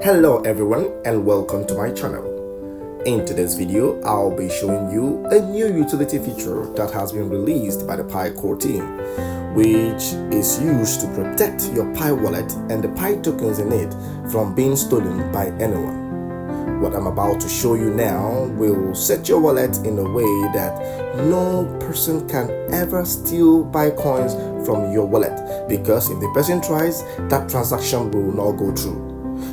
Hello everyone and welcome to my channel. In today's video, I'll be showing you a new utility feature that has been released by the Pi core team, which is used to protect your Pi wallet and the Pi tokens in it from being stolen by anyone. What I'm about to show you now will set your wallet in a way that no person can ever steal Pi coins from your wallet, because if the person tries, that transaction will not go through.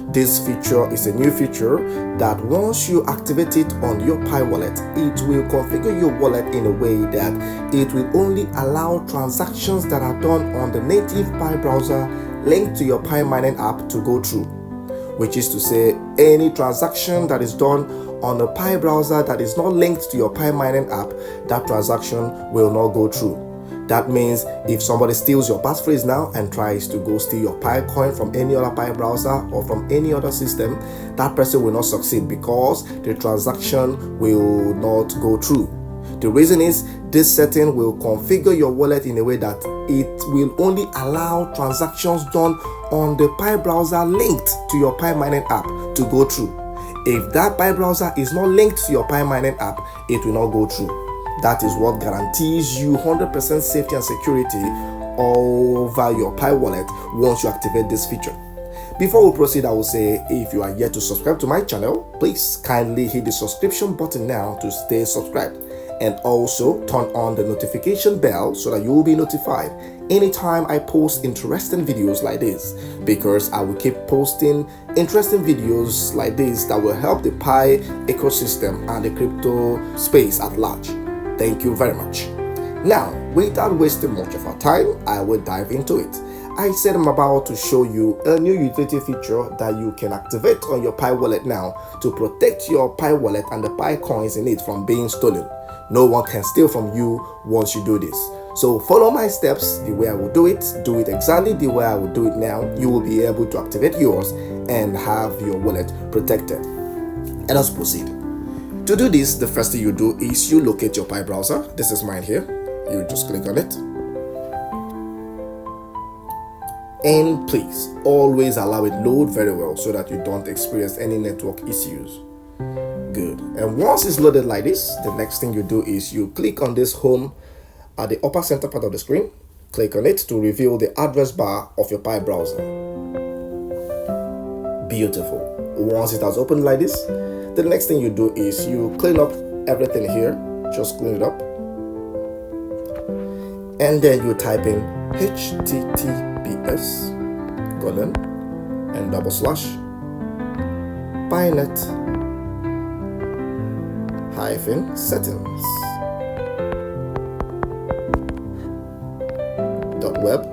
This feature is a new feature that once you activate it on your Pi wallet, it will configure your wallet in a way that it will only allow transactions that are done on the native Pi browser linked to your Pi mining app to go through. Which is to say, any transaction that is done on a Pi browser that is not linked to your Pi mining app, that transaction will not go through. That means if somebody steals your passphrase now and tries to go steal your Pi coin from any other Pi browser or from any other system, that person will not succeed because the transaction will not go through. The reason is this setting will configure your wallet in a way that it will only allow transactions done on the Pi browser linked to your Pi mining app to go through. If that Pi browser is not linked to your Pi mining app, it will not go through. That is what guarantees you 100% safety and security over your Pi wallet once you activate this feature. Before we proceed, I will say, if you are yet to subscribe to my channel, please kindly hit the subscription button now to stay subscribed, and also turn on the notification bell so that you will be notified anytime I post interesting videos like this, because I will keep posting interesting videos like this that will help the Pi ecosystem and the crypto space at large. Thank you very much. Now, without wasting much of our time, I will dive into it. I said I'm about to show you a new utility feature that you can activate on your Pi wallet now to protect your Pi wallet and the Pi coins in it from being stolen. No one can steal from you once you do this. So follow my steps the way I will do it exactly the way I will do it now. You will be able to activate yours and have your wallet protected. Let us proceed. To do this, the first thing you do is you locate your Pi browser. This is mine here. You just click on it. And please always allow it load very well so that you don't experience any network issues. Good. And once it's loaded like this, the next thing you do is you click on this home at the upper center part of the screen. Click on it to reveal the address bar of your Pi browser. Beautiful. Once it has opened like this, the next thing you do is you clean up everything here. Just clean it up. And then you type in https / pinet -settings .web.app.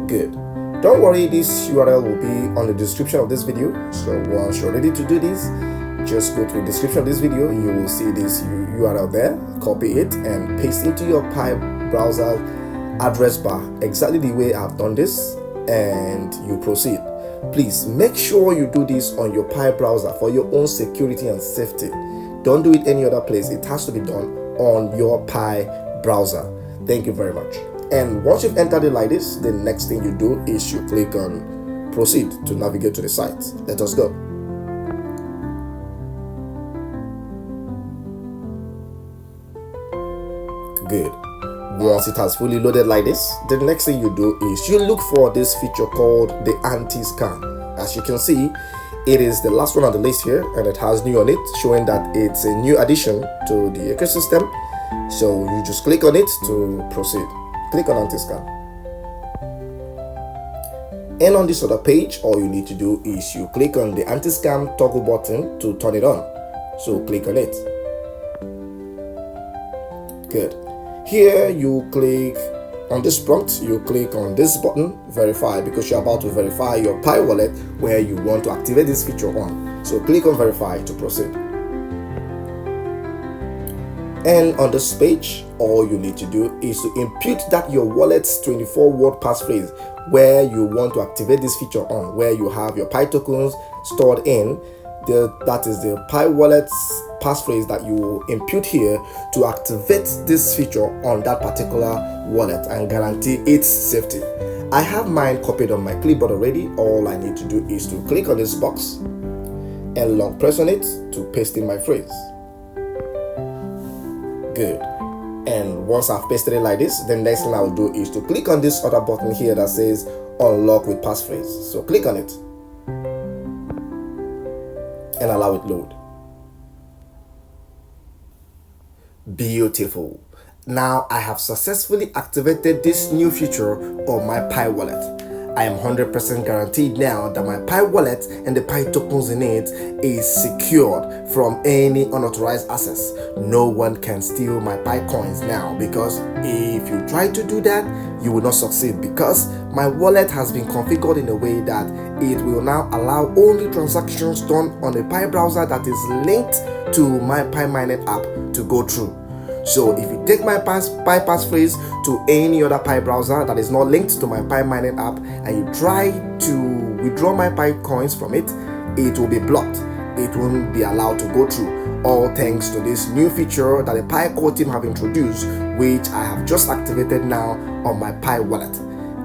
Good. Don't worry, this URL will be on the description of this video. So once you're ready to do this, just go to the description of this video. You will see this URL there. Copy it and paste into your Pi browser address bar exactly the way I've done this, and you proceed. Please make sure you do this on your Pi browser for your own security and safety. Don't do it any other place. It has to be done on your Pi browser. Thank you very much. And once you've entered it like this, the next thing you do is you click on proceed to navigate to the site. Let us go. Good. Once it has fully loaded like this, the next thing you do is you look for this feature called the anti-scam. As you can see, it is the last one on the list here, and it has new on it, showing that it's a new addition to the ecosystem. So you just click on it to proceed. Click on anti-scam. And on this other page, all you need to do is you click on the anti-scam toggle button to turn it on. So click on it. Good. Here you click on this prompt, you click on this button, verify, because you're about to verify your Pi wallet where you want to activate this feature on. So click on verify to proceed. And on this page, all you need to do is to impute that your wallet's 24-word passphrase where you want to activate this feature on, where you have your Pi tokens stored in. That is the Pi wallet's passphrase that you will impute here to activate this feature on that particular wallet and guarantee its safety. I have mine copied on my clipboard already. All I need to do is to click on this box and long press on it to paste in my phrase. Good. And once I've pasted it like this, the next thing I'll do is to click on this other button here that says unlock with passphrase. So click on it and allow it load. Beautiful. Now I have successfully activated this new feature on my Pi wallet. I am 100% guaranteed now that my Pi wallet and the Pi tokens in it is secured from any unauthorized access. No one can steal my Pi coins now, because if you try to do that, you will not succeed, because my wallet has been configured in a way that it will now allow only transactions done on a Pi browser that is linked to my Pi mining app to go through. So if you take my Pi passphrase to any other Pi browser that is not linked to my Pi mining app and you try to withdraw my Pi coins from it, it will be blocked. It won't be allowed to go through, all thanks to this new feature that the Pi core team have introduced, which I have just activated now on my Pi wallet.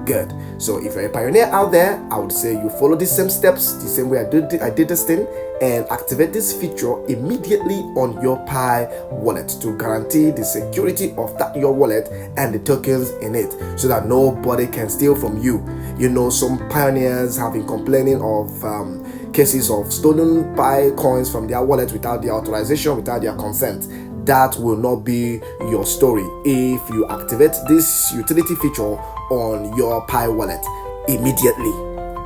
Good. So if you're a pioneer out there, I would say you follow the same steps, the same way I did this thing, and activate this feature immediately on your Pi wallet to guarantee the security of that your wallet and the tokens in it, so that nobody can steal from you. You know, some pioneers have been complaining of cases of stolen Pi coins from their wallet without their authorization, without their consent. That will not be your story if you activate this utility feature on your Pi wallet immediately.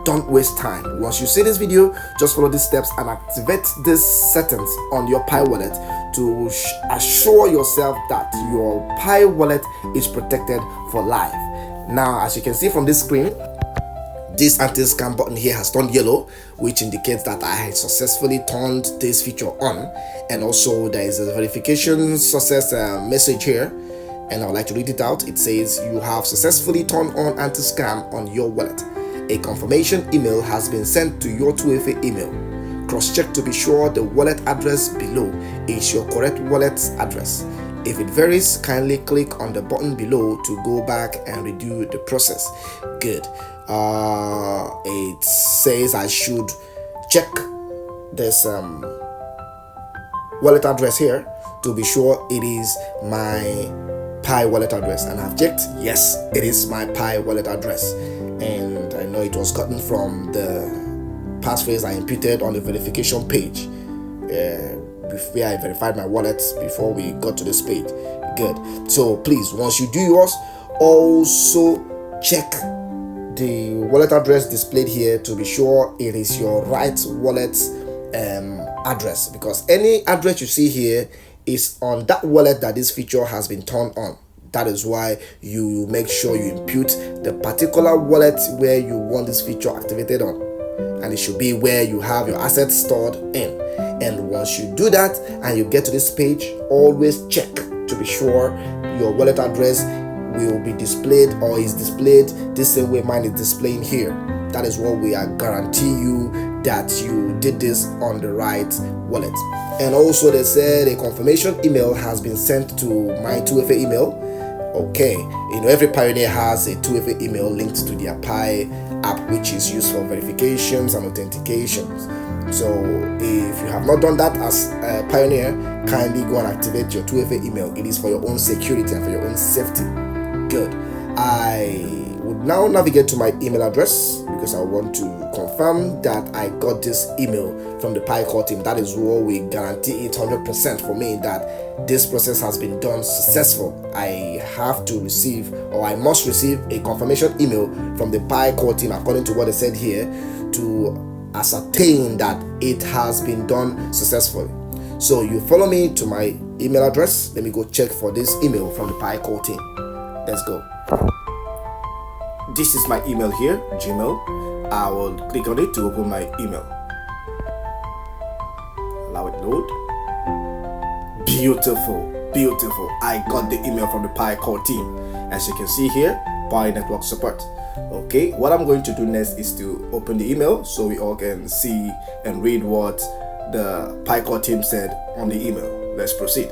Don't waste time. Once you see this video, just follow these steps and activate these settings on your Pi wallet to assure yourself that your Pi wallet is protected for life. Now, as you can see from this screen, this anti-scam button here has turned yellow, which indicates that I successfully turned this feature on. And also there is a verification success message here, and I would like to read it out. It says you have successfully turned on anti-scam on your wallet. A confirmation email has been sent to your 2FA email. Cross-check to be sure the wallet address below is your correct wallet address. If it varies, kindly click on the button below to go back and redo the process. Good. It says I should check this wallet address here to be sure it is my Pi wallet address, and I've checked. Yes, it is my Pi wallet address, and I know it was gotten from the passphrase I imputed on the verification page where I verified my wallet before we got to this page. Good. So please, once you do yours, also check the wallet address displayed here to be sure it is your right wallet address, because any address you see here is on that wallet that this feature has been turned on. That is why you make sure you impute the particular wallet where you want this feature activated on, and it should be where you have your assets stored in. And once you do that and you get to this page, always check to be sure your wallet address will be displayed or is displayed the same way mine is displaying here. That is what we are guarantee you that you did this on the right wallet. And also they said a confirmation email has been sent to my 2FA email. Okay, you know, every pioneer has a 2FA email linked to their Pi app, which is used for verifications and authentications. So if you have not done that as a pioneer, kindly go and activate your 2FA email. It is for your own security and for your own safety. Good. I would now navigate to my email address because I want to confirm that I got this email from the Pi core team. That is what we guarantee it 100% for me that this process has been done successful. I have to receive, or I must receive, a confirmation email from the Pi core team according to what they said here to ascertain that it has been done successfully. So you follow me to my email address. Let me go check for this email from the Pi core team. Let's go. This is my email here, Gmail. I will click on it to open my email. Allow it load. Beautiful, beautiful. I got the email from the Pi core team. As you can see here, Pi network support. Okay, what I'm going to do next is to open the email so we all can see and read what the Pi core team said on the email. Let's proceed.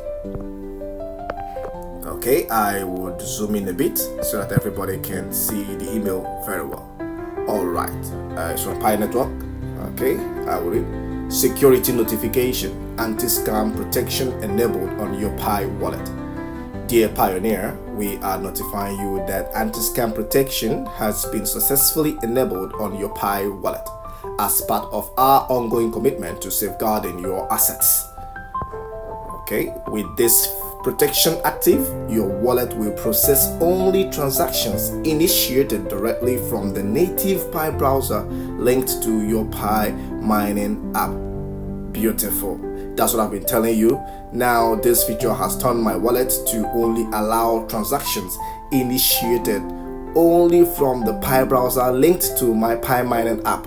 Okay, I would would zoom in a bit so that everybody can see the email very well. All right, it's from Pi Network. Okay, I will read. Security notification, anti-scam protection enabled on your Pi wallet. Dear Pioneer, we are notifying you that anti-scam protection has been successfully enabled on your Pi wallet as part of our ongoing commitment to safeguarding your assets. Okay, with this protection active, your wallet will process only transactions initiated directly from the native Pi browser linked to your Pi mining app. Beautiful. That's what I've been telling you. Now this feature has turned my wallet to only allow transactions initiated only from the Pi browser linked to my Pi mining app.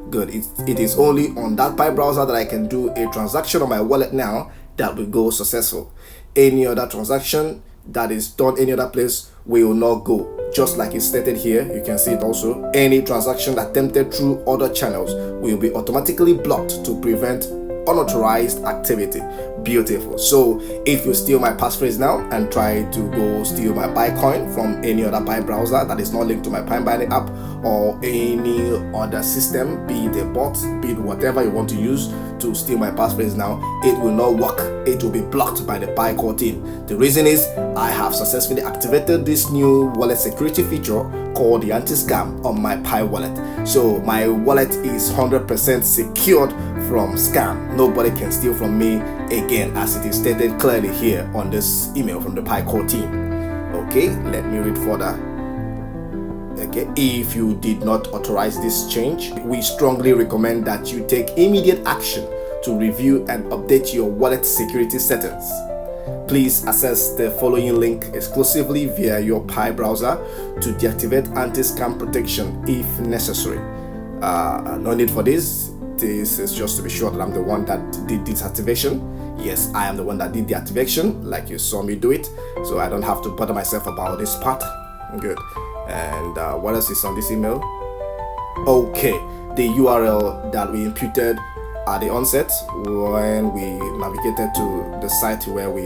Good. It is only on that Pi browser that I can do a transaction on my wallet now that will go successful. Any other transaction that is done any other place will not go. Just like it's stated here, you can see it also. Any transaction attempted through other channels will be automatically blocked to prevent unauthorized activity. Beautiful. So if you steal my passphrase now and try to go steal my Bitcoin from any other Pi browser that is not linked to my Pi mining app or any other system, be it a bot, be it whatever you want to use to steal my passphrase now, it will not work. It will be blocked by the Pi core team. The reason is I have successfully activated this new wallet security feature called the anti-scam on my Pi wallet. So my wallet is 100% secured from scam. Nobody can steal from me again, as it is stated clearly here on this email from the Pi core team. Okay, let me read further. Okay, if you did not authorize this change, we strongly recommend that you take immediate action to review and update your wallet security settings. Please access the following link exclusively via your Pi browser to deactivate anti-scam protection if necessary. No need for this. This is just to be sure that I'm the one that did this activation. Yes, I am the one that did the activation, like you saw me do it, so I don't have to bother myself about this part. Good. And what else is on this email? Okay, the URL that we imputed at the onset when we navigated to the site where we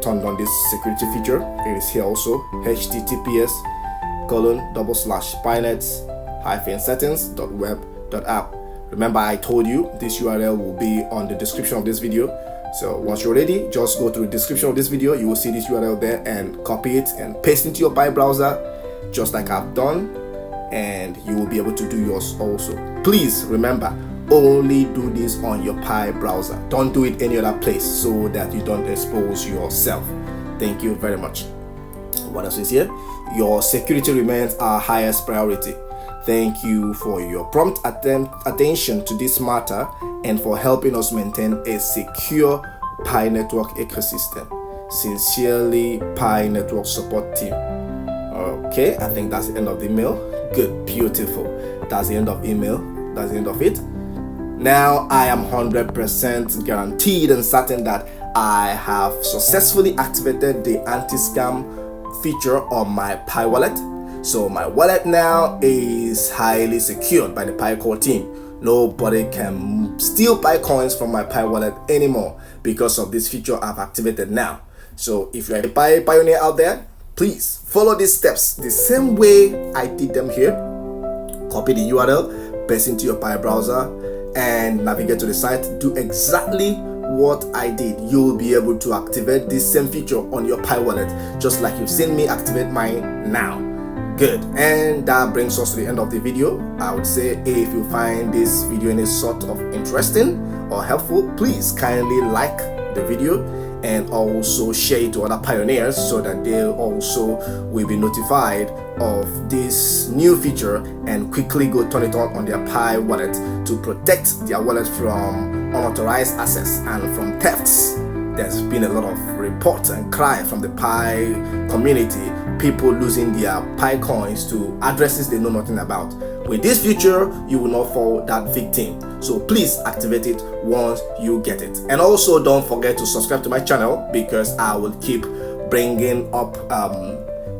turned on this security feature, it is here also. https://pinets-settings.web.app. Remember, I told you this URL will be on the description of this video. So once you're ready, just go to the description of this video. You will see this URL there and copy it and paste it into your Pi browser, just like I've done, and you will be able to do yours also. Please remember, only do this on your Pi browser. Don't do it any other place so that you don't expose yourself. Thank you very much. What else is here? Your security remains our highest priority. Thank you for your prompt attention to this matter and for helping us maintain a secure Pi network ecosystem. Sincerely, Pi network support team. Okay, I think that's the end of the email. Good, beautiful. That's the end of email. That's the end of it. Now I am 100% guaranteed and certain that I have successfully activated the anti-scam feature on my Pi wallet. So my wallet now is highly secured by the Pi core team. Nobody can steal Pi coins from my Pi wallet anymore because of this feature I've activated now. So if you're a Pi pioneer out there, please follow these steps the same way I did them here. Copy the URL, paste into your Pi browser, and navigate to the site. Do exactly what I did. You'll be able to activate this same feature on your Pi wallet, just like you've seen me activate mine now. Good. And that brings us to the end of the video. I would say if you find this video any sort of interesting or helpful, please kindly like the video and also share it to other pioneers so that they also will be notified of this new feature and quickly go turn it on their Pi wallet to protect their wallet from unauthorized access and from thefts. There's been a lot of reports and cry from the Pi community, people losing their Pi coins to addresses they know nothing about. With this feature, you will not fall that victim. So please activate it once you get it. And also don't forget to subscribe to my channel because I will keep bringing up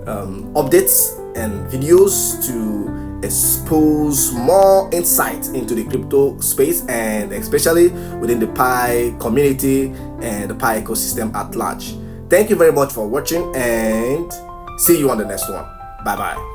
updates and videos to expose more insight into the crypto space and especially within the Pi community and the Pi ecosystem at large. Thank you very much for watching and See you on the next one. Bye bye.